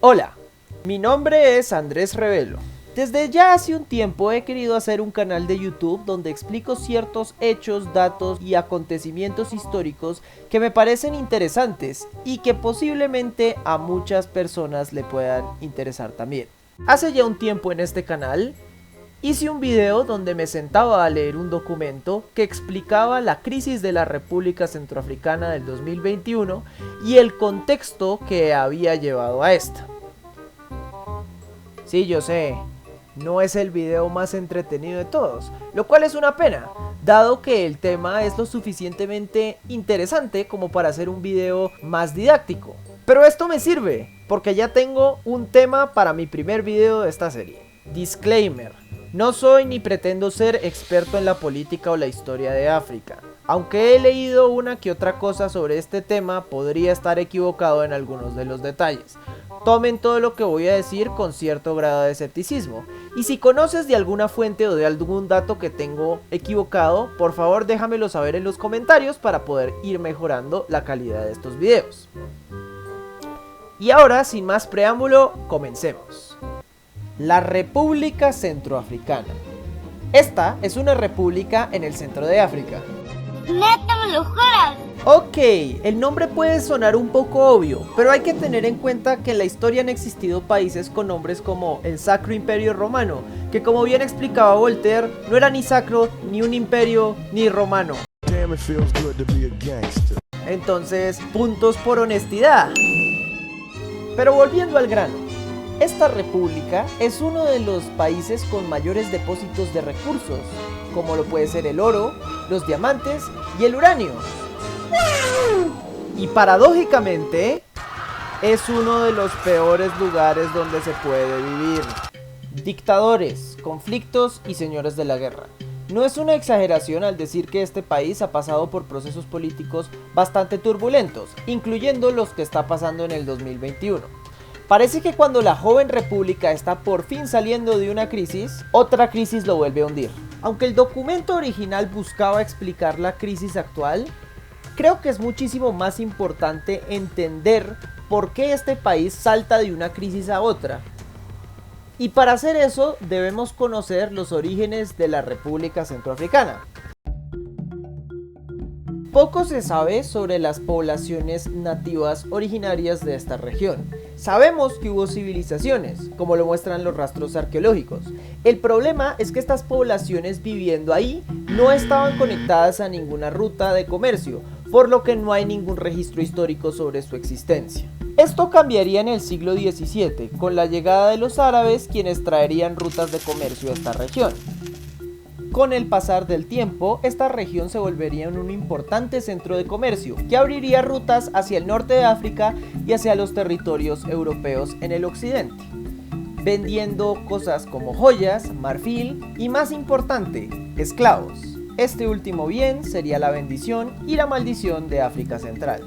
Hola, mi nombre es Andrés Revelo. Desde ya hace un tiempo he querido hacer un canal de YouTube donde explico ciertos hechos, datos y acontecimientos históricos que me parecen interesantes y que posiblemente a muchas personas le puedan interesar también. Hace ya un tiempo en este canal hice un video donde me sentaba a leer un documento que explicaba la crisis de la República Centroafricana del 2021 y el contexto que había llevado a esta. Sí, yo sé, no es el video más entretenido de todos, lo cual es una pena, dado que el tema es lo suficientemente interesante como para hacer un video más didáctico. Pero esto me sirve, porque ya tengo un tema para mi primer video de esta serie. Disclaimer: no soy ni pretendo ser experto en la política o la historia de África. Aunque he leído una que otra cosa sobre este tema, podría estar equivocado en algunos de los detalles. Tomen todo lo que voy a decir con cierto grado de escepticismo. Y si conoces de alguna fuente o de algún dato que tengo equivocado, por favor déjamelo saber en los comentarios para poder ir mejorando la calidad de estos videos. Y ahora, sin más preámbulo, comencemos. La República Centroafricana. Esta es una república en el centro de África. ¡Neta, me lo juras! Ok, el nombre puede sonar un poco obvio, pero hay que tener en cuenta que en la historia han existido países con nombres como el Sacro Imperio Romano, que como bien explicaba Voltaire, no era ni sacro, ni un imperio, ni romano. Entonces, puntos por honestidad. Pero volviendo al grano, esta república es uno de los países con mayores depósitos de recursos, como lo puede ser el oro, los diamantes y el uranio. Y paradójicamente, es uno de los peores lugares donde se puede vivir. Dictadores, conflictos y señores de la guerra. No es una exageración al decir que este país ha pasado por procesos políticos bastante turbulentos, incluyendo los que está pasando en el 2021. Parece que cuando la joven república está por fin saliendo de una crisis, otra crisis lo vuelve a hundir. Aunque el documento original buscaba explicar la crisis actual, creo que es muchísimo más importante entender por qué este país salta de una crisis a otra. Y para hacer eso debemos conocer los orígenes de la República Centroafricana. Poco se sabe sobre las poblaciones nativas originarias de esta región. Sabemos que hubo civilizaciones, como lo muestran los rastros arqueológicos. El problema es que estas poblaciones viviendo ahí no estaban conectadas a ninguna ruta de comercio, por lo que no hay ningún registro histórico sobre su existencia. Esto cambiaría en el siglo XVII, con la llegada de los árabes, quienes traerían rutas de comercio a esta región. Con el pasar del tiempo, esta región se volvería un importante centro de comercio, que abriría rutas hacia el norte de África y hacia los territorios europeos en el occidente, vendiendo cosas como joyas, marfil y, más importante, esclavos. Este último bien sería la bendición y la maldición de África Central.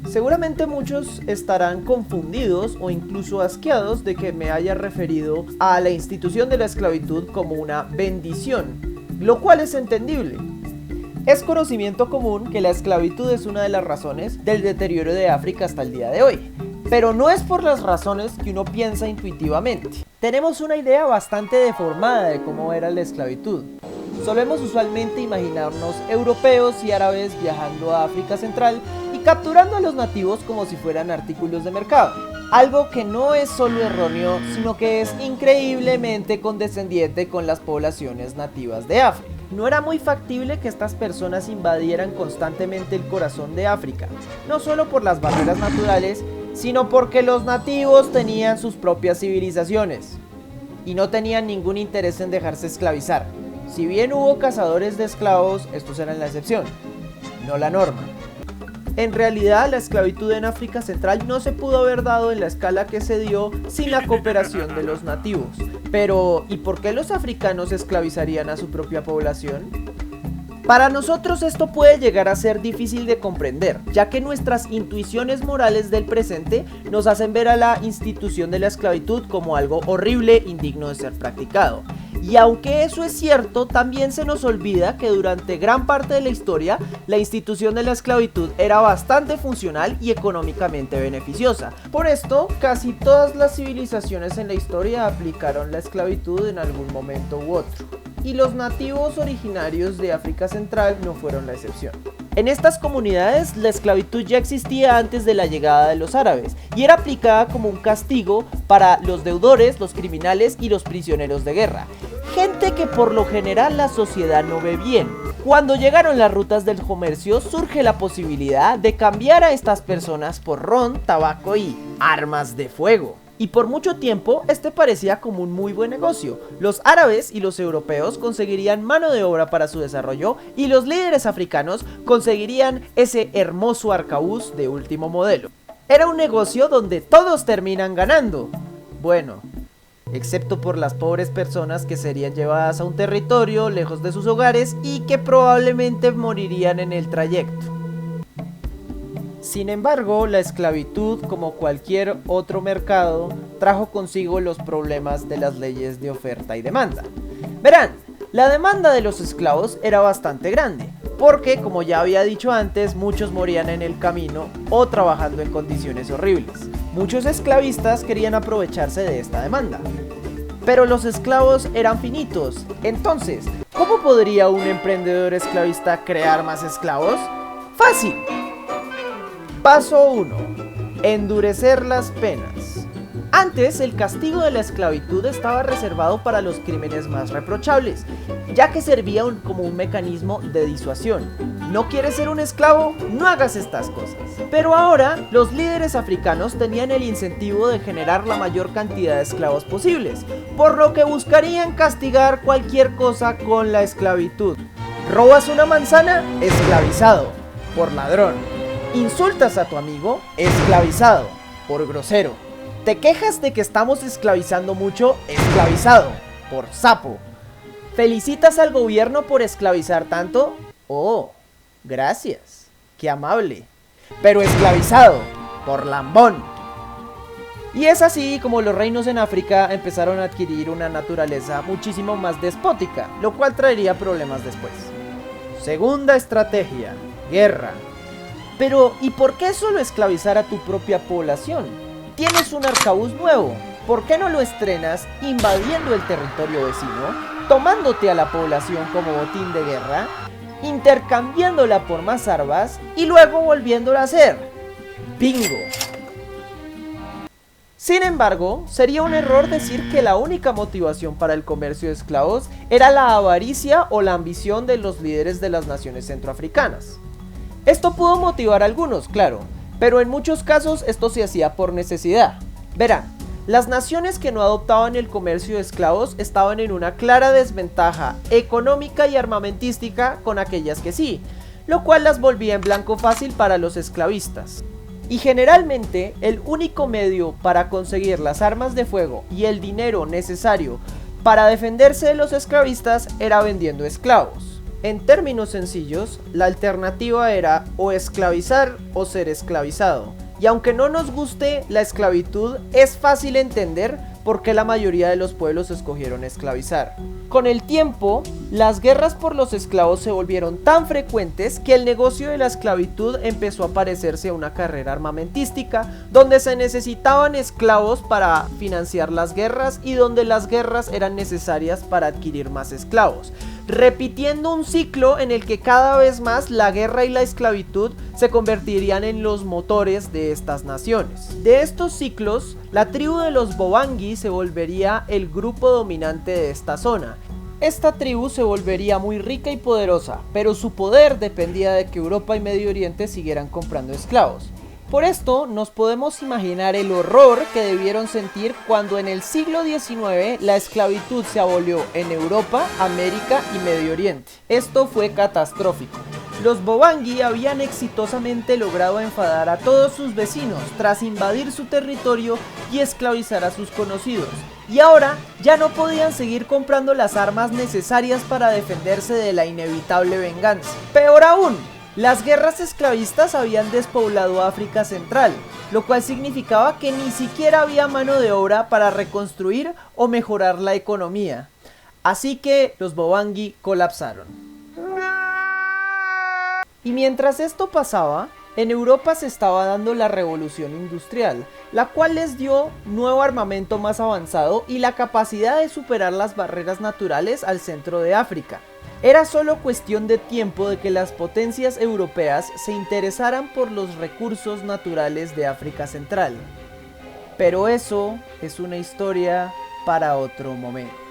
Seguramente muchos estarán confundidos o incluso asqueados de que me haya referido a la institución de la esclavitud como una bendición, lo cual es entendible. Es conocimiento común que la esclavitud es una de las razones del deterioro de África hasta el día de hoy, pero no es por las razones que uno piensa intuitivamente. Tenemos una idea bastante deformada de cómo era la esclavitud. Solemos usualmente imaginarnos europeos y árabes viajando a África Central y capturando a los nativos como si fueran artículos de mercado. Algo que no es solo erróneo, sino que es increíblemente condescendiente con las poblaciones nativas de África. No era muy factible que estas personas invadieran constantemente el corazón de África, no solo por las barreras naturales, sino porque los nativos tenían sus propias civilizaciones y no tenían ningún interés en dejarse esclavizar. Si bien hubo cazadores de esclavos, estos eran la excepción, no la norma. En realidad, la esclavitud en África Central no se pudo haber dado en la escala que se dio sin la cooperación de los nativos. Pero, ¿y por qué los africanos esclavizarían a su propia población? Para nosotros esto puede llegar a ser difícil de comprender, ya que nuestras intuiciones morales del presente nos hacen ver a la institución de la esclavitud como algo horrible, indigno de ser practicado. Y aunque eso es cierto, también se nos olvida que durante gran parte de la historia, la institución de la esclavitud era bastante funcional y económicamente beneficiosa. Por esto, casi todas las civilizaciones en la historia aplicaron la esclavitud en algún momento u otro. Y los nativos originarios de África Central no fueron la excepción. En estas comunidades, la esclavitud ya existía antes de la llegada de los árabes y era aplicada como un castigo para los deudores, los criminales y los prisioneros de guerra. Gente que por lo general la sociedad no ve bien. Cuando llegaron las rutas del comercio, surge la posibilidad de cambiar a estas personas por ron, tabaco y armas de fuego. Y por mucho tiempo, este parecía como un muy buen negocio. Los árabes y los europeos conseguirían mano de obra para su desarrollo y los líderes africanos conseguirían ese hermoso arcabuz de último modelo. Era un negocio donde todos terminan ganando. Bueno, excepto por las pobres personas que serían llevadas a un territorio lejos de sus hogares y que probablemente morirían en el trayecto. Sin embargo, la esclavitud, como cualquier otro mercado, trajo consigo los problemas de las leyes de oferta y demanda. Verán, la demanda de los esclavos era bastante grande, porque, como ya había dicho antes, muchos morían en el camino o trabajando en condiciones horribles. Muchos esclavistas querían aprovecharse de esta demanda. Pero los esclavos eran finitos, entonces, ¿cómo podría un emprendedor esclavista crear más esclavos? ¡Fácil! Paso 1. Endurecer las penas. Antes, el castigo de la esclavitud estaba reservado para los crímenes más reprochables, ya que servía como un mecanismo de disuasión. ¿No quieres ser un esclavo? No hagas estas cosas. Pero ahora, los líderes africanos tenían el incentivo de generar la mayor cantidad de esclavos posibles, por lo que buscarían castigar cualquier cosa con la esclavitud. ¿Robas una manzana? Esclavizado, por ladrón. ¿Insultas a tu amigo? Esclavizado, por grosero. ¿Te quejas de que estamos esclavizando mucho? Esclavizado, por sapo. ¿Felicitas al gobierno por esclavizar tanto? Oh, gracias, qué amable. Pero esclavizado, por lambón. Y es así como los reinos en África empezaron a adquirir una naturaleza muchísimo más despótica, lo cual traería problemas después. Segunda estrategia, guerra. Pero, ¿y por qué solo esclavizar a tu propia población? Tienes un arcabuz nuevo, ¿por qué no lo estrenas invadiendo el territorio vecino, tomándote a la población como botín de guerra, intercambiándola por más armas y luego volviéndola a hacer? ¡Bingo! Sin embargo, sería un error decir que la única motivación para el comercio de esclavos era la avaricia o la ambición de los líderes de las naciones centroafricanas. Esto pudo motivar a algunos, claro, pero en muchos casos esto se hacía por necesidad. Verán, las naciones que no adoptaban el comercio de esclavos estaban en una clara desventaja económica y armamentística con aquellas que sí, lo cual las volvía en blanco fácil para los esclavistas. Y generalmente el único medio para conseguir las armas de fuego y el dinero necesario para defenderse de los esclavistas era vendiendo esclavos. En términos sencillos, la alternativa era o esclavizar o ser esclavizado. Y aunque no nos guste la esclavitud, es fácil entender por qué la mayoría de los pueblos escogieron esclavizar. Con el tiempo, las guerras por los esclavos se volvieron tan frecuentes que el negocio de la esclavitud empezó a parecerse a una carrera armamentística, donde se necesitaban esclavos para financiar las guerras y donde las guerras eran necesarias para adquirir más esclavos, repitiendo un ciclo en el que cada vez más la guerra y la esclavitud se convertirían en los motores de estas naciones. De estos ciclos, la tribu de los Bobangi se volvería el grupo dominante de esta zona. Esta tribu se volvería muy rica y poderosa, pero su poder dependía de que Europa y Medio Oriente siguieran comprando esclavos. Por esto nos podemos imaginar el horror que debieron sentir cuando en el siglo XIX la esclavitud se abolió en Europa, América y Medio Oriente. Esto fue catastrófico. Los Bobangi habían exitosamente logrado enfadar a todos sus vecinos tras invadir su territorio y esclavizar a sus conocidos. Y ahora ya no podían seguir comprando las armas necesarias para defenderse de la inevitable venganza. Peor aún, las guerras esclavistas habían despoblado África Central, lo cual significaba que ni siquiera había mano de obra para reconstruir o mejorar la economía. Así que los Bobangi colapsaron. Y mientras esto pasaba, en Europa se estaba dando la revolución industrial, la cual les dio nuevo armamento más avanzado y la capacidad de superar las barreras naturales al centro de África. Era solo cuestión de tiempo de que las potencias europeas se interesaran por los recursos naturales de África Central. Pero eso es una historia para otro momento.